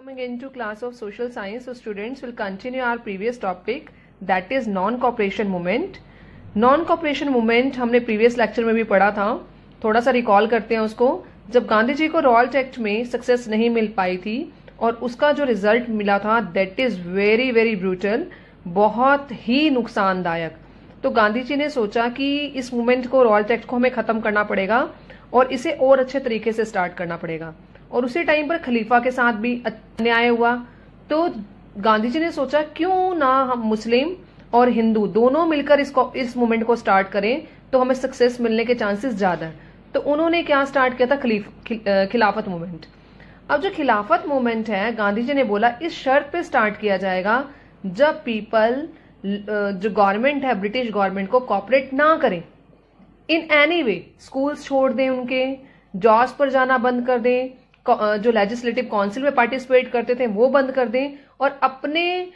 Coming into class of social science, so students will continue our previous topic, that is non-cooperation movement. Non-cooperation movement हमने previous lecture में भी पढ़ा था, थोड़ा सा रिकॉल करते हैं उसको। जब गांधी जी को रॉल्ट एक्ट में सक्सेस नहीं मिल पाई थी और उसका जो रिजल्ट मिला था that is very very brutal, बहुत ही नुकसानदायक। तो गांधी जी ने सोचा कि इस मूवमेंट को, रॉल्ट एक्ट को हमें खत्म करना पड़ेगा और इसे और अच्छे तरीके से स्टार्ट करना पड़ेगा। और उसी टाइम पर खलीफा के साथ भी अन्याय हुआ, तो गांधी जी ने सोचा क्यों ना हम मुस्लिम और हिंदू दोनों मिलकर इस मूवमेंट को स्टार्ट करें, तो हमें सक्सेस मिलने के चांसेस ज्यादा है। तो उन्होंने क्या स्टार्ट किया था, खिलाफत मूवमेंट। अब जो खिलाफत मूवमेंट है, गांधी जी ने बोला इस शर्त पे स्टार्ट किया जाएगा जब पीपल, जो गवर्नमेंट है, ब्रिटिश गवर्नमेंट को कॉपरेट ना करें इन एनी वे, स्कूल्स छोड़ दें, उनके जॉब्स पर जाना बंद कर दें, जो लेजिस्लेटिव काउंसिल में पार्टिसिपेट करते थे वो बंद कर दें, और अपने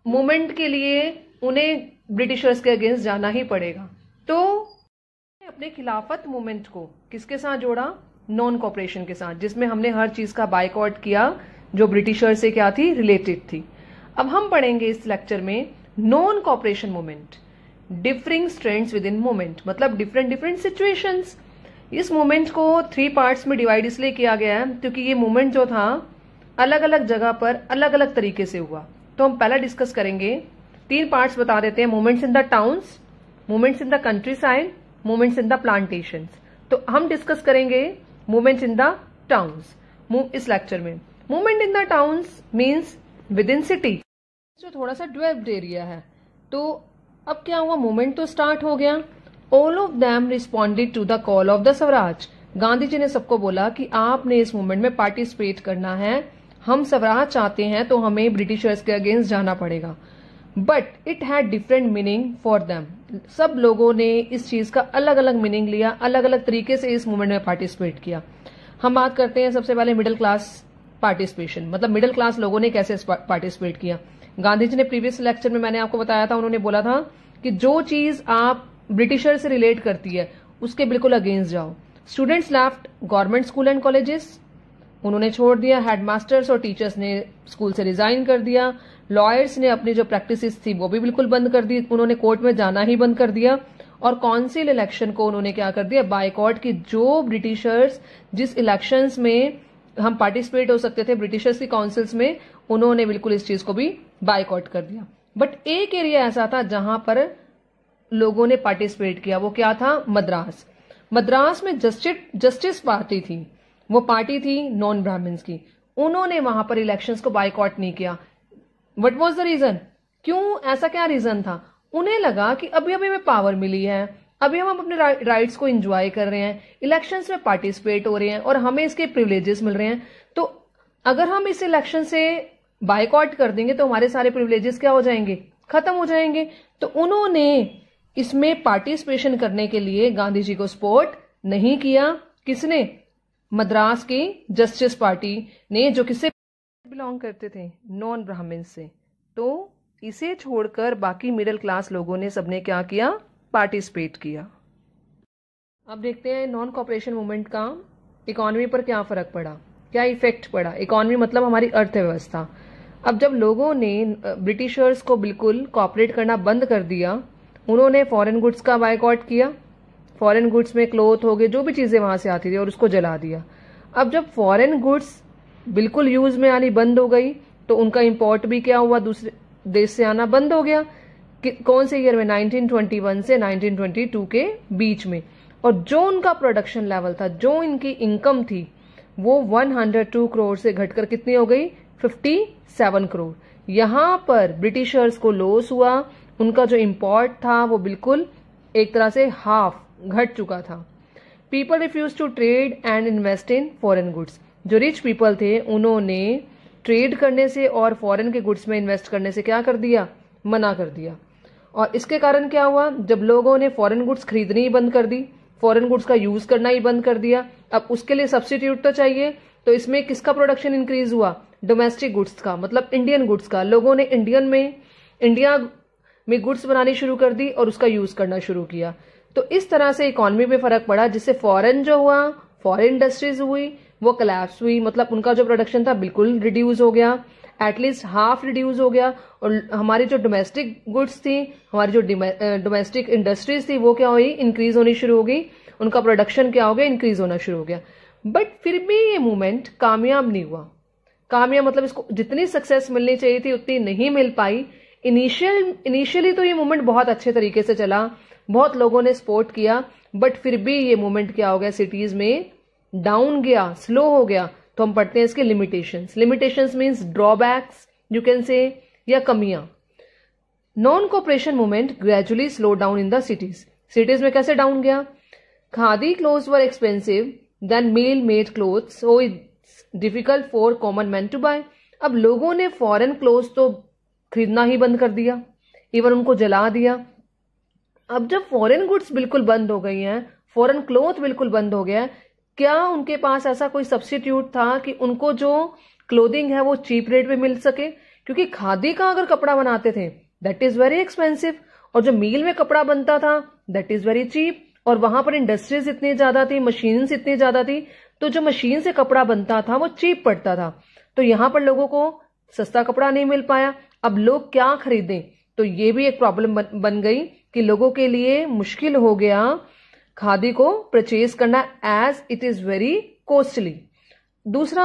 मूवमेंट के लिए उन्हें ब्रिटिशर्स के अगेंस्ट जाना ही पड़ेगा। तो अपने खिलाफत मूवमेंट को किसके साथ जोड़ा, नॉन कॉपरेशन के साथ, जिसमें हमने हर चीज का बायकॉट किया जो ब्रिटिशर से क्या थी, रिलेटेड थी। अब हम पढ़ेंगे इस लेक्चर में non cooperation movement, differing strands with in movement, मतलब डिफरेंट डिफरेंट सिचुएशंस। इस मूवमेंट को 3 पार्ट्स में डिवाइड इसलिए किया गया है क्योंकि ये मूवमेंट जो था अलग अलग जगह पर अलग अलग तरीके से हुआ। तो हम पहला डिस्कस करेंगे, 3 पार्ट्स बता देते हैं, movements in the towns, movements in the country side, movements in the plantations. तो हम डिस्कस करेंगे मूवमेंट्स इन द टाउन्स इस लेक्चर में। Movement in the towns means with in city, जो थोड़ा सा डेवलप्ड एरिया है। तो अब क्या हुआ, मूवमेंट तो स्टार्ट हो गया। All of them responded to the call of the Swaraj. Gandhi ji ने सबको बोला कि आपने इस मूवमेंट में पार्टिसिपेट करना है, हम स्वराज चाहते हैं तो हमें ब्रिटिशर्स के अगेंस्ट जाना पड़ेगा। But it had different meaning for them. सब लोगों ने इस चीज का अलग अलग मीनिंग लिया, अलग अलग तरीके से इस मूवमेंट में पार्टिसिपेट किया। हम बात करते हैं सबसे पहले मिडिल क्लास पार्टिसिपेशन, मतलब मिडिल क्लास लोगों ने कैसे पार्टिसिपेट किया। गांधी जी ने प्रीवियस लेक्चर में मैंने आपको बताया था, उन्होंने बोला था कि जो चीज आप ब्रिटिशर से रिलेट करती है उसके बिल्कुल अगेंस्ट जाओ। Students left government school and colleges, उन्होंने छोड़ दिया। हेडमास्टर्स और टीचर्स ने स्कूल से रिजाइन कर दिया। लॉयर्स ने अपनी जो प्रैक्टिसेस थी वो भी बिल्कुल बंद कर दी, उन्होंने कोर्ट में जाना ही बंद कर दिया। और काउंसिल इलेक्शन को उन्होंने क्या कर दिया, बायकॉट की। जो ब्रिटिशर्स जिस इलेक्शंस में हम पार्टिसिपेट हो सकते थे ब्रिटिशर्स की काउंसिल्स में, उन्होंने बिल्कुल इस चीज को भी बायकॉट कर दिया। बट एक एरिया ऐसा था जहां पर लोगों ने पार्टिसिपेट किया, वो क्या था, मद्रास। मद्रास में जस्टिस पार्टी थी, वो पार्टी थी नॉन ब्राह्मण्स की। उन्होंने वहां पर इलेक्शंस को बायकॉट नहीं किया। व्हाट वाज द रीजन, क्यों, ऐसा क्या रीजन था? उन्हें लगा कि अभी अभी हमें पावर मिली है, अभी हम अपने राइट्स को एंजॉय कर रहे हैं, इलेक्शंस में पार्टिसिपेट हो रहे हैं और हमें इसके प्रिविलेजेस मिल रहे हैं। तो अगर हम इस इलेक्शन से बायकॉट कर देंगे तो हमारे सारे प्रिविलेजेस क्या हो जाएंगे, खत्म हो जाएंगे। तो उन्होंने इसमें पार्टिसिपेशन करने के लिए गांधी जी को सपोर्ट नहीं किया। किसने, मद्रास की जस्टिस पार्टी ने, जो किससे बिलोंग करते थे, नॉन ब्राह्मण से। तो इसे छोड़कर बाकी मिडिल क्लास लोगों ने, सबने क्या किया, पार्टिसिपेट किया। अब देखते हैं नॉन कॉपरेशन मूवमेंट का इकोनॉमी पर क्या फर्क पड़ा, क्या इफेक्ट पड़ा। इकोनॉमी मतलब हमारी अर्थव्यवस्था। अब जब लोगों ने ब्रिटिशर्स को बिल्कुल कॉपरेट करना बंद कर दिया, उन्होंने फॉरेन गुड्स का बायकॉट किया। फॉरेन गुड्स में क्लोथ हो गए, जो भी चीजें वहां से आती थी, और उसको जला दिया। अब जब फॉरेन गुड्स बिल्कुल यूज में आनी बंद हो गई तो उनका इंपोर्ट भी क्या हुआ, दूसरे देश से आना बंद हो गया। कौन से ईयर में, 1921 से 1922 के बीच में। और जो उनका प्रोडक्शन लेवल था, जो इनकी इनकम थी, वो 102 करोड़ से घटकर कितनी हो गई, 57 करोड़। यहां पर ब्रिटिशर्स को लॉस हुआ, उनका जो इंपोर्ट था वो बिल्कुल एक तरह से हाफ घट चुका था। People refuse to trade and invest in foreign goods. जो रिच पीपल थे उन्होंने ट्रेड करने से और फॉरेन के गुड्स में इन्वेस्ट करने से क्या कर दिया, मना कर दिया। और इसके कारण क्या हुआ, जब लोगों ने फॉरेन गुड्स खरीदनी ही बंद कर दी, फॉरेन गुड्स का यूज करना ही बंद कर दिया, अब उसके लिए सब्स्टिट्यूट तो चाहिए। तो इसमें किसका प्रोडक्शन इंक्रीज हुआ, डोमेस्टिक गुड्स का, मतलब इंडियन गुड्स का। लोगों ने इंडिया में गुड्स बनानी शुरू कर दी और उसका यूज करना शुरू किया। तो इस तरह से इकोनॉमी पे फर्क पड़ा, जिससे फॉरेन जो हुआ, फॉरेन इंडस्ट्रीज हुई, वो कोलैप्स हुई, मतलब उनका जो प्रोडक्शन था बिल्कुल रिड्यूस हो गया, एटलीस्ट हाफ रिड्यूस हो गया। और हमारी जो डोमेस्टिक गुड्स थी, हमारी जो डोमेस्टिक इंडस्ट्रीज थी, वो क्या हुई, इंक्रीज होनी शुरू हो गई, उनका प्रोडक्शन क्या हो गया, इंक्रीज होना शुरू हो गया। बट फिर भी ये मूवमेंट कामयाब नहीं हुआ। कामयाब मतलब इसको जितनी सक्सेस मिलनी चाहिए थी उतनी नहीं मिल पाई। इनिशियली तो ये मूवमेंट बहुत अच्छे तरीके से चला, बहुत लोगों ने सपोर्ट किया, बट फिर भी ये मूवमेंट क्या हो गया, सिटीज में डाउन गया, स्लो हो गया। तो हम पढ़ते हैं इसके limitations. Limitations means drawbacks you can say, या कमियां। Non cooperation movement gradually slow down in the cities. Cities में कैसे डाउन गया, khadi clothes were expensive than mill made clothes, so it's difficult for common man to buy. अब लोगों ने foreign clothes तो खरीदना ही बंद कर दिया, इवन उनको जला दिया। अब जब फॉरेन गुड्स बिल्कुल बंद हो गई हैं, फॉरेन क्लोथ बिल्कुल बंद हो गया, क्या उनके पास ऐसा कोई सब्स्टिट्यूट था कि उनको जो क्लोथिंग है वो चीप रेट पे मिल सके? क्योंकि खादी का अगर कपड़ा बनाते थे दैट इज वेरी एक्सपेंसिव, और जो मील में कपड़ा बनता था दैट इज वेरी चीप। और वहां पर इंडस्ट्रीज इतनी ज्यादा थी, मशीन्स इतनी ज्यादा थी, तो जो मशीन से कपड़ा बनता था वो चीप पड़ता था। तो यहां पर लोगों को सस्ता कपड़ा नहीं मिल पाया। अब लोग क्या खरीदें, तो ये भी एक प्रॉब्लम बन गई कि लोगों के लिए मुश्किल हो गया खादी को परचेज करना, as it is very costly. दूसरा,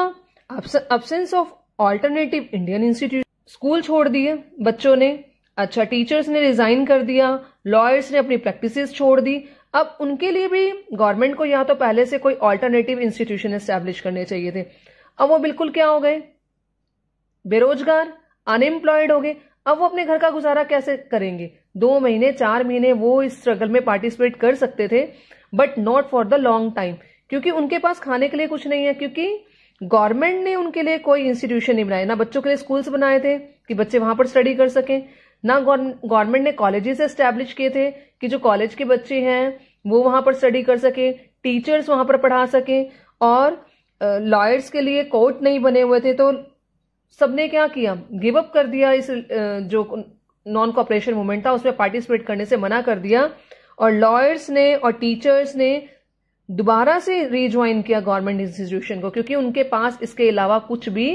absence of alternative Indian institute. School छोड़ दिए बच्चों ने, अच्छा टीचर्स ने रिजाइन कर दिया, लॉयर्स ने अपनी प्रैक्टिसेस छोड़ दी। अब उनके लिए भी गवर्नमेंट को या तो पहले से कोई ऑल्टरनेटिव इंस्टीट्यूशन एस्टैब्लिश करने चाहिए थे। अब वो बिल्कुल क्या हो गए, बेरोजगार, अनएम्प्लॉयड हो गए। अब वो अपने घर का गुजारा कैसे करेंगे? 2 महीने 4 महीने वो इस स्ट्रगल में पार्टिसिपेट कर सकते थे, but not for the long time, क्योंकि उनके पास खाने के लिए कुछ नहीं है, क्योंकि गवर्नमेंट ने उनके लिए कोई इंस्टीट्यूशन नहीं बनाए। ना बच्चों के लिए स्कूल्स बनाए थे कि बच्चे वहां पर स्टडी कर सकें, ना गवर्नमेंट ने कॉलेजेस एस्टैब्लिश किए थे कि जो कॉलेज के बच्चे हैं वो वहां पर स्टडी कर सके, टीचर्स वहां पर पढ़ा सके, और लॉयर्स के लिए कोर्ट नहीं बने हुए थे। तो सबने क्या किया, गिव अप कर दिया, इस जो नॉन कोऑपरेशन मूवमेंट था उसमें पार्टिसिपेट करने से मना कर दिया। और लॉयर्स ने और टीचर्स ने दोबारा से रीज्वाइन किया गवर्नमेंट इंस्टीट्यूशन को, क्योंकि उनके पास इसके अलावा कुछ भी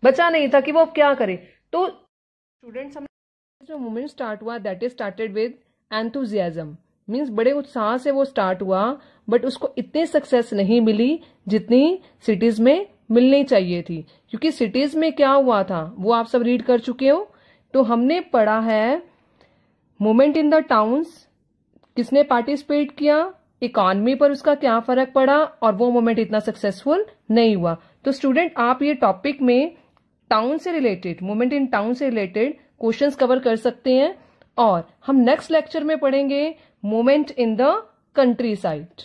बचा नहीं था कि वो क्या करें। तो स्टूडेंट्स, जो मूवमेंट स्टार्ट हुआ that is started with enthusiasm, means बड़े उत्साह से वो स्टार्ट हुआ, बट उसको इतनी सक्सेस नहीं मिली जितनी सिटीज में मिलनी चाहिए थी। क्योंकि सिटीज में क्या हुआ था वो आप सब रीड कर चुके हो। तो हमने पढ़ा है मूवमेंट इन द टाउन्स, किसने पार्टिसिपेट किया, इकॉनमी पर उसका क्या फर्क पड़ा, और वो मूवमेंट इतना सक्सेसफुल नहीं हुआ। तो स्टूडेंट, आप ये टॉपिक में टाउन से रिलेटेड, मूवमेंट इन टाउन से रिलेटेड क्वेश्चंस कवर कर सकते हैं। और हम नेक्स्ट लेक्चर में पढ़ेंगे movement in the country side.